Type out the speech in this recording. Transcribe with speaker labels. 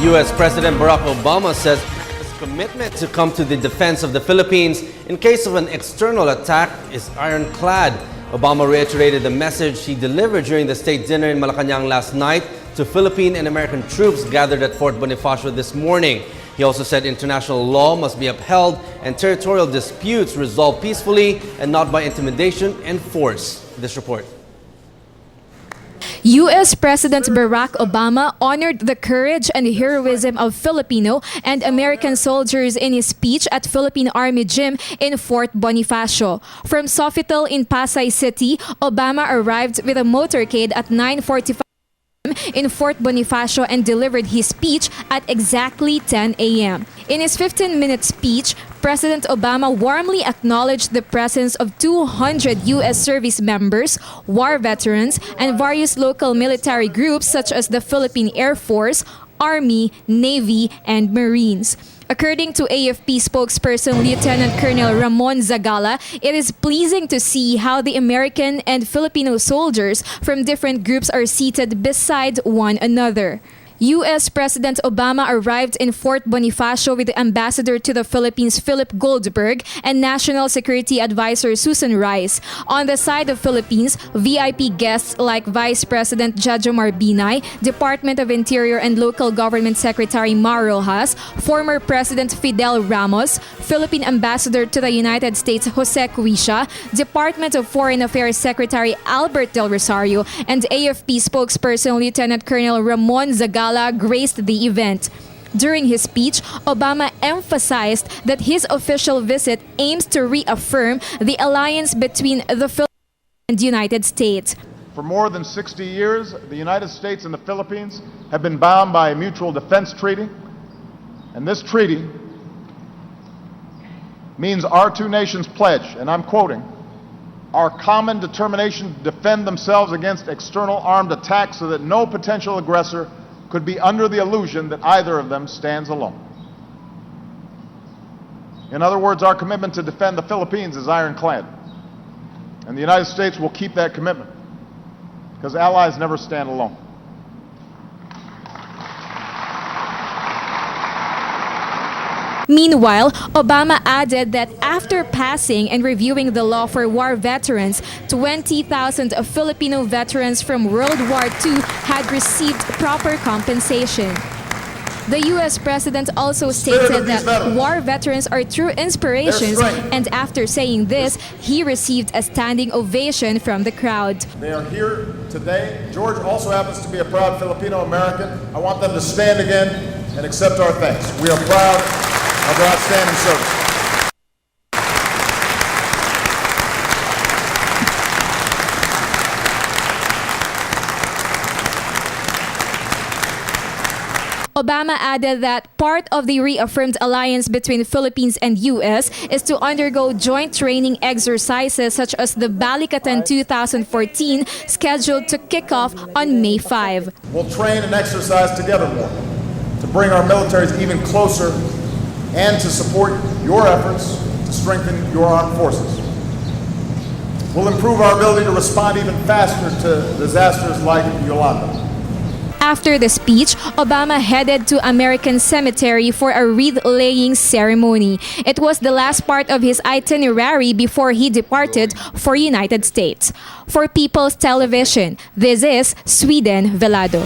Speaker 1: U.S. President Barack Obama says his commitment to come to the defense of the Philippines in case of an external attack is ironclad. Obama reiterated the message he delivered during the state dinner in Malacanang last night to Philippine and American troops gathered at Fort Bonifacio this morning. He also said international law must be upheld and territorial disputes resolved peacefully and not by intimidation and force. This report.
Speaker 2: U.S. President Barack Obama honored the courage and heroism of Filipino and American soldiers in his speech at Philippine Army Gym in Fort Bonifacio. From Sofitel in Pasay City, Obama arrived with a motorcade at 9:45 in Fort Bonifacio and delivered his speech at exactly 10 a.m. In his 15-minute speech, President Obama warmly acknowledged the presence of 200 U.S. service members, war veterans, and various local military groups such as the Philippine Air Force, Army, Navy, and Marines. According to AFP spokesperson Lieutenant Colonel Ramon Zagala, it is pleasing to see how the American and Filipino soldiers from different groups are seated beside one another. U.S. President Obama arrived in Fort Bonifacio with the Ambassador to the Philippines Philip Goldberg and National Security Advisor Susan Rice. On the side of Philippines, VIP guests like Vice President Jajomar Binay, Department of Interior and Local Government Secretary Mar Rojas, former President Fidel Ramos, Philippine Ambassador to the United States Jose Cuisha, Department of Foreign Affairs Secretary Albert Del Rosario, and AFP spokesperson Lieutenant Colonel Ramon Zagala graced the event. During his speech, Obama emphasized that his official visit aims to reaffirm the alliance between the Philippines and the United States.
Speaker 3: For more than 60 years, the United States and the Philippines have been bound by a mutual defense treaty, and this treaty means our two nations pledge, and I'm quoting, our common determination to defend themselves against external armed attacks so that no potential aggressor could be under the illusion that either of them stands alone. In other words, our commitment to defend the Philippines is ironclad. And the United States will keep that commitment, because allies never stand alone.
Speaker 2: Meanwhile, Obama added that after passing and reviewing the law for war veterans, 20,000 Filipino veterans from World War II had received proper compensation. The U.S. President also stated that war veterans are true inspirations, and after saying this, he received a standing ovation from the crowd.
Speaker 3: They are here today. George also happens to be a proud Filipino American. I want them to stand again and accept our thanks. We are proud of their outstanding service.
Speaker 2: Obama added that part of the reaffirmed alliance between Philippines and U.S. is to undergo joint training exercises such as the Balitaan 2014 scheduled to kick off on May 5.
Speaker 3: We'll train and exercise together more to bring our militaries even closer and to support your efforts to strengthen your armed forces. We'll improve our ability to respond even faster to disasters like Yolanda.
Speaker 2: After the speech, Obama headed to American Cemetery for a wreath-laying ceremony. It was the last part of his itinerary before he departed for United States. For People's Television, this is Sweeden Velado.